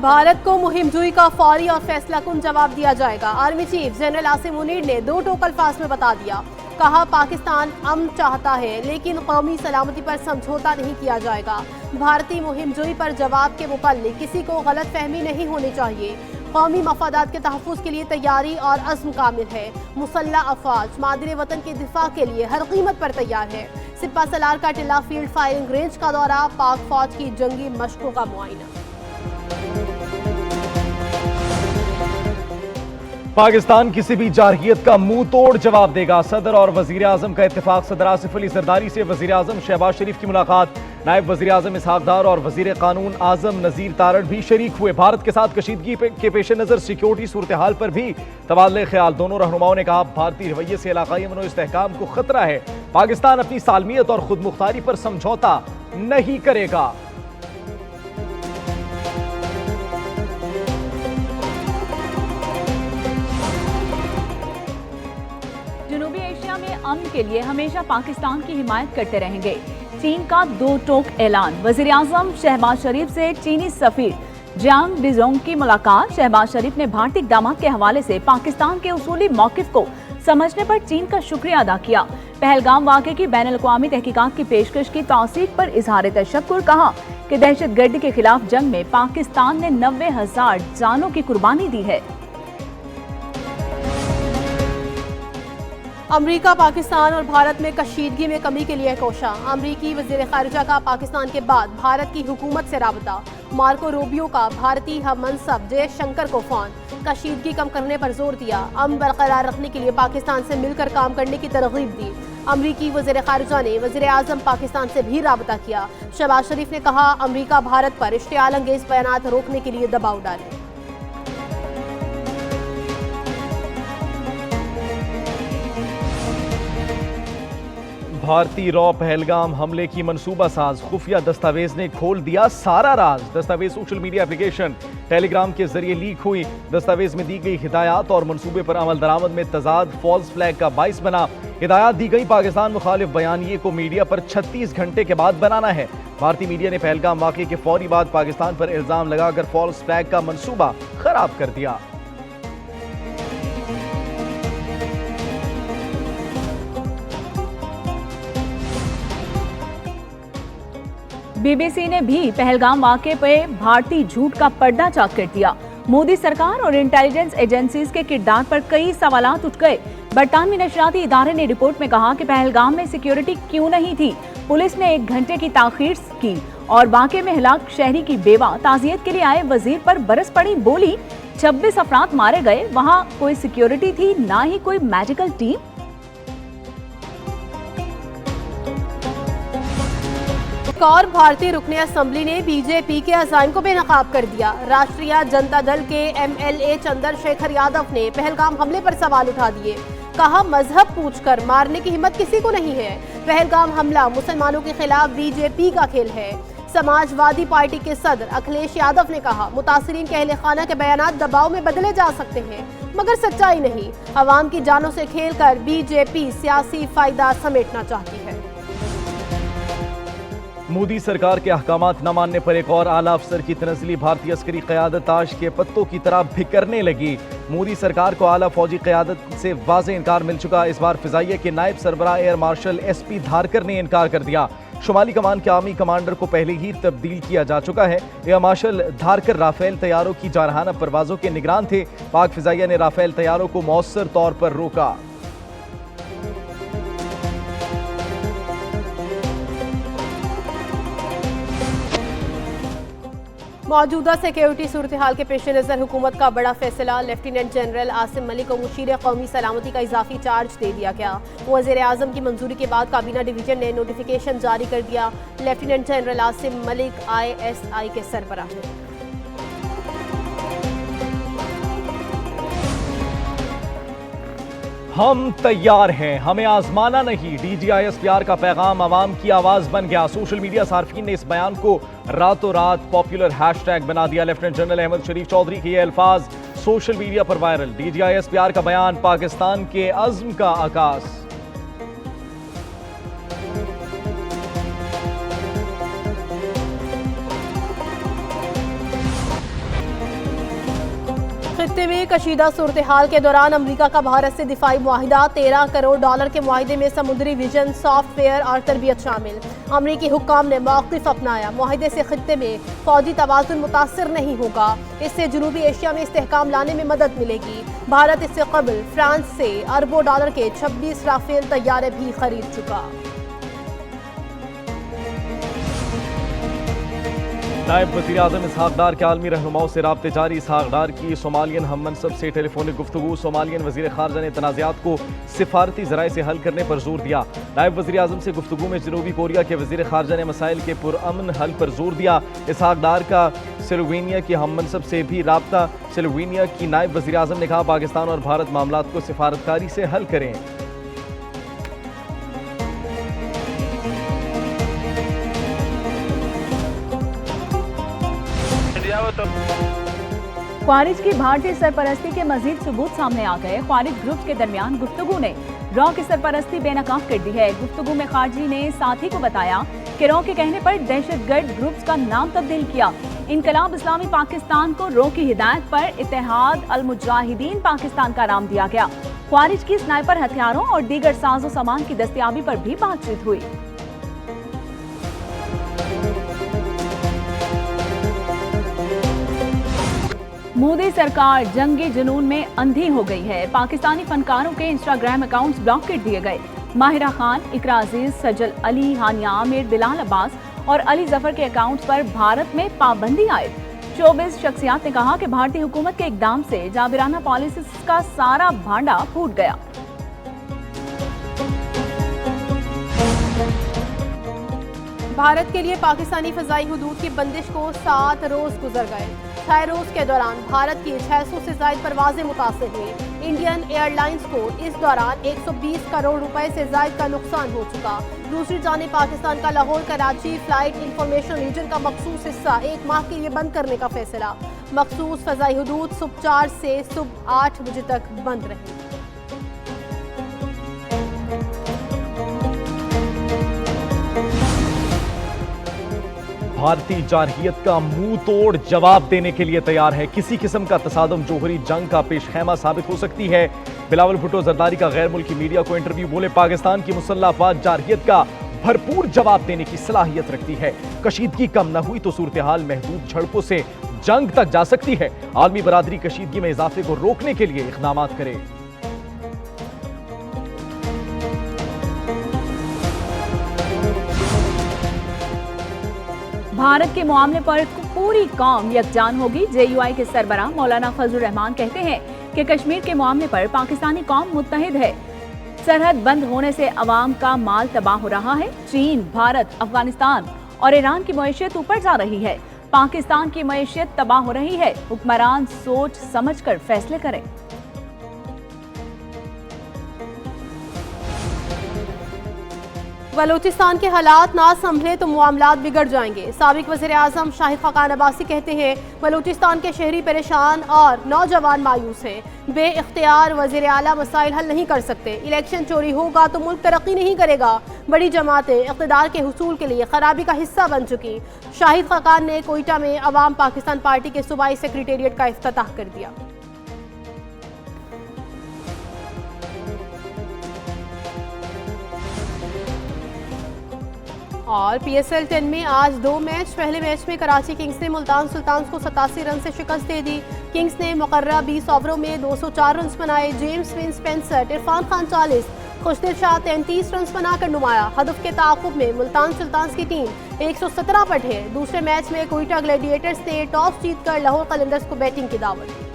भारत को मुहिम जुई का फौरी और फैसलाकुन जवाब दिया जाएगा। Army chief general Asim Munir ने 2 टोक अल्फाज में बता दिया। कहा, पाकिस्तान अमन चाहता है लेकिन कौमी सलामती पर समझौता नहीं किया जाएगा। भारतीय मुहिम जुई पर जवाब के मुताल्लिक किसी को गलत फहमी नहीं होनी चाहिए। कौमी मफादात के तहफ़्फ़ुज़ के लिए तैयारी और अज़्म कामिल है। मुसल्लह अफ़वाज मादरे वतन के दिफा के लिए हर कीमत पर तैयार है। सिपा सलार का टिल्ला फील्ड फायरिंग रेंज का दौरा, पाक फौज की जंगी मशकों का मुआयना। पाकिस्तान किसी भी जारहियत का मुंह तोड़ जवाब देगा। सदर और वजीर आजम का इत्तेफाक। सदर आसिफ अली जरदारी से वजीर आजम शहबाज शरीफ की मुलाकात। नायब वजीर आजम इसहाक डार और वजीर कानून आजम नजीर तारड़ भी शरीक हुए। भारत के साथ कशीदगी के पेश नजर सिक्योरिटी सूरत हाल पर भी तबादले ख्याल। दोनों रहनुमाओं ने कहा, भारतीय रवैये से इलाकाई अमन व इस्तेहकाम को खतरा है। पाकिस्तान अपनी सालमियत और खुद मुख्तारी पर समझौता नहीं करेगा। जनूबी एशिया में अमन के लिए हमेशा पाकिस्तान की हिमायत करते रहेंगे। चीन का 2 टोक ऐलान। वजीर आजम शहबाज शरीफ से चीनी सफीर जियांग डिजोंग की मुलाकात। शहबाज शरीफ ने भारतीय इक़दामात के हवाले से पाकिस्तान के उसूली मौक़िफ़ को समझने पर चीन का शुक्रिया अदा किया। पहलगाम वाक़े की बैनुल-अक़वामी तहकीकात की पेशकश की तौसीक़ पर इजहार तशक्कुर। कहा कि दहशतगर्दी के खिलाफ जंग में पाकिस्तान ने 90,000 जानों की कुर्बानी दी है। अमरीका, पाकिस्तान और भारत में कशीदगी में कमी के लिए कोशा। अमरीकी वज़ीर ख़ारिजा का पाकिस्तान के बाद भारत की हुकूमत से राबता। मार्को रूबियो का भारतीय हममनसब जयशंकर को फ़ोन। कशीदगी कम करने पर जोर दिया। अमन बरकरार रखने के लिए पाकिस्तान से मिलकर काम करने की तरगीब दी। अमरीकी वज़ीर ख़ारिजा ने वज़ीर आज़म पाकिस्तान से भी राबता किया। शहबाज शरीफ ने कहा, अमरीका भारत पर इश्तियाल अंगेज़ बयानात रोकने के लिए दबाव डाले। भारतीय रॉ पहलगाम हमले की मनसूबा साज खुफिया दस्तावेज ने खोल दिया सारा राज। दस्तावेज सोशल मीडिया एप्लीकेशन टेलीग्राम के जरिए लीक हुई। दस्तावेज में दी गई हिदायत और मनसूबे पर अमल दरामद में तजाद फॉल्स फ्लैग का बाइस बना। हिदायत दी गई, पाकिस्तान मुखालिफ बयानिए को मीडिया पर 36 घंटे के बाद बनाना है। भारतीय मीडिया ने पहलगाम वाक़े के फौरी बाद पाकिस्तान पर इल्जाम लगाकर फॉल्स फ्लैग का मनसूबा खराब कर दिया। बीबीसी ने भी पहलगाम वाक़े पे भारतीय झूठ का पर्दा चाक कर दिया। मोदी सरकार और इंटेलिजेंस एजेंसीज के किरदार पर कई सवालात उठ गए। बरतानवी नशरियाती इदारे ने रिपोर्ट में कहा कि पहलगाम में सिक्योरिटी क्यों नहीं थी। पुलिस ने 1 घंटे की ताखीर की और वाक़े में हिलाक शहरी की बेवा ताज़ियत के लिए आए वजीर पर बरस पड़ी। बोली, 26 अफराद मारे गए, वहाँ कोई सिक्योरिटी थी, ना ही कोई मेडिकल टीम। और भारतीय रुकने असम्बली ने बीजेपी के अज़ाइम को बेनकाब कर दिया। राष्ट्रीय जनता दल के MLA चंद्रशेखर यादव ने पहलगाम हमले पर सवाल उठा दिए। कहा, मजहब पूछकर मारने की हिम्मत किसी को नहीं है। पहलगाम हमला मुसलमानों के खिलाफ बीजेपी का खेल है। समाजवादी पार्टी के सदर अखिलेश यादव ने कहा, मुतासिरीन के अहले खाना के बयानात दबाव में बदले जा सकते हैं मगर सच्चाई नहीं। अवाम की जानों से खेल कर बीजेपी सियासी फायदा समेटना चाहती है। मोदी सरकार के अहकामात न मानने पर एक और आला अफसर की तनज़ली। भारतीय अस्करी क़यादत ताश के पत्तों की तरह बिखरने लगी। मोदी सरकार को आला फौजी क़यादत से वाज़ेह इनकार मिल चुका। इस बार फ़िज़ाइया के नायब सरबराह एयर मार्शल SP धारकर ने इनकार कर दिया। शुमाली कमान के आर्मी कमांडर को पहले ही तब्दील किया जा चुका है। एयर मार्शल धारकर राफेल तैयारों की जारहाना परवाज़ों के निगरान थे। पाक फ़िज़ाइया ने राफेल तैयारों को मौसर तौर पर रोका। मौजूदा सिक्योरिटी सूरत हाल के पेश नज़र हुकूमत का बड़ा फैसला। लेफ्टिनेंट जनरल आसिम मलिक को मुशीर कौमी सलामती का इजाफी चार्ज दे दिया गया। वज़ीर आज़म की मंजूरी के बाद काबीना डिवीजन ने नोटिफिकेशन जारी कर दिया। Lieutenant general Asim Malik ISI के सरबराह हैं। हम तैयार हैं, हमें आजमाना नहीं। DGISPR का पैगाम आवाम की आवाज बन गया। सोशल मीडिया सार्फिन ने इस बयान को रातों रात पॉपुलर हैशटैग बना दिया। लेफ्टिनेंट जनरल अहमद शरीफ चौधरी के ये अल्फाज सोशल मीडिया पर वायरल। DGISPR का बयान पाकिस्तान के अज़्म का आकाश। खित्ते में कशीदा सूरत हाल के दौरान अमेरिका का भारत से दिफाई मुआहिदा, $13 करोड़ के मुआहिदे में समुद्री विजन, सॉफ्टवेयर और तरबियत शामिल। अमरीकी हुक्काम ने मौक़िफ़ अपनाया, मुआहिदे से खित्ते में फौजी तवाज़ुन मुतासर नहीं होगा। इससे जनूबी एशिया में इस्तेहकाम लाने में मदद मिलेगी। भारत इससे कबल फ्रांस से अरबों डॉलर के 26 राफेल तैयारे भी खरीद चुका। नायब वज़ीर आज़म इसहाक़ डार के आलमी रहनुमाओं से राब्ते जारी। इसहाक़ डार की सोमालियन हम मनसब से टेलीफोनिक गुफ्तगू। सोमालियन वज़ीर ख़ारजा ने तनाज़ात को सिफारती ज़राए से हल करने पर जोर दिया। नायब वज़ीर आज़म से गुफ्तगू में जनूबी कोरिया के वज़ीर ख़ारजा ने मसाइल के पुरअमन हल पर जोर दिया। इसहाक़ डार का स्लोवेनिया की हम मनसब से भी राब्ता। स्लोवेनिया की नायब वज़ीर आज़म ने कहा, पाकिस्तान और भारत मामलात को सिफारतकारी से हल करें। ख्वारिज की भारतीय सरपरस्ती के मजीद सबूत सामने आ गए। ख्वारिज ग्रुप के दरमियान गुफ्तगू ने रॉ की सरपरस्ती बेनकाब कर दी है। गुफ्तगू में खारजी ने साथी को बताया कि रॉ के कहने पर दहशतगर्द ग्रुप्स का नाम तब्दील किया। इनकलाब इस्लामी पाकिस्तान को रॉ की हिदायत पर इत्तेहाद अल मुजाहिदीन पाकिस्तान का नाम दिया गया। ख्वारिज की स्नाइपर हथियारों और दीगर साजो सामान की दस्तयाबी पर भी बातचीत हुई। मोदी सरकार जंगी जुनून में अंधी हो गई है। पाकिस्तानी फनकारों के इंस्टाग्राम अकाउंट्स ब्लॉक कर दिए गए। माहिरा खान, इकरा अजीज, सजल अली, हानिया आमिर, बिलाल अब्बास और अली जफर के अकाउंट्स पर भारत में पाबंदी आयद। 24 शख्सियात ने कहा कि भारतीय हुकूमत के इकदाम से जाबिराना पॉलिसी का सारा भांडा फूट गया। भारत के लिए पाकिस्तानी फजाई हुदूद की बंदिश को 7 रोज गुजर गए। 6 रोज के दौरान भारत की 600 से ज्यादा परवाजें मुतासर हुई। इंडियन एयरलाइंस को इस दौरान 120 करोड़ रुपए से ज्यादा का नुकसान हो चुका। दूसरी जानिब पाकिस्तान का Lahore Karachi flight information region का मखसूस हिस्सा 1 माह के लिए बंद करने का फैसला। मखसूस फजाई हुदूद सुबह 4 से सुबह 8 बजे तक बंद रही। भारतीय जारहियत का मुंह तोड़ जवाब देने के लिए तैयार है। किसी किस्म का तसादम जोहरी जंग का पेशखेमा साबित हो सकती है। बिलावल भुट्टो जरदारी का गैर मुल्की मीडिया को इंटरव्यू। बोले, पाकिस्तान की मुसल्लह अफवाज जारहियत का भरपूर जवाब देने की सलाहियत रखती है। कशीदगी कम न हुई तो सूरत हाल महदूद झड़पों से जंग तक जा सकती है। आलमी बरादरी कशीदगी में इजाफे को रोकने के लिए इक़दाम करे। भारत के मामले पर पूरी कौम यकजान होगी। JUI के सरबराह मौलाना फजलुर रहमान कहते हैं कि कश्मीर के मामले पर पाकिस्तानी कौम मुत्तहिद है। सरहद बंद होने से अवाम का माल तबाह हो रहा है। चीन, भारत, अफगानिस्तान और ईरान की मईशत ऊपर जा रही है। पाकिस्तान की मईशत तबाह हो रही है। हुक्मरान सोच समझकर फैसले करें। बलूचिस्तान के हालात ना संभले तो मामलात बिगड़ जाएंगे। साबिक वज़ीर आज़म शाहिद खाकान अब्बासी कहते हैं, बलूचिस्तान के शहरी परेशान और नौजवान मायूस हैं। बेइख्तियार वज़ीर आला मसाइल हल नहीं कर सकते। इलेक्शन चोरी होगा तो मुल्क तरक्की नहीं करेगा। बड़ी जमातें इक़्तिदार के हुसूल के लिए खराबी का हिस्सा बन चुकी। शाहिद खाकान ने कोयटा में अवाम पाकिस्तान पार्टी के सूबाई सेक्रेटेरिएट का इफ्तिताह कर दिया। और PSL 10 में आज 2 मैच। पहले मैच में कराची किंग्स ने मुल्तान सुल्तान्स को 87 रन से शिकस्त दे दी। किंग्स ने मुकर्ररा 20 ओवरों में 204 रन बनाए। जेम्स विंस 65, इरफान खान 40, खुशदिल शाह 33 रन बनाकर नुमाया। हदफ के ताक़ुब में मुल्तान सुल्तान्स की टीम 117 पर है। दूसरे मैच में कोयटा ग्लैडिएटर्स ने टॉस जीतकर लाहौर कलंदर्स को बैटिंग की दावत दी।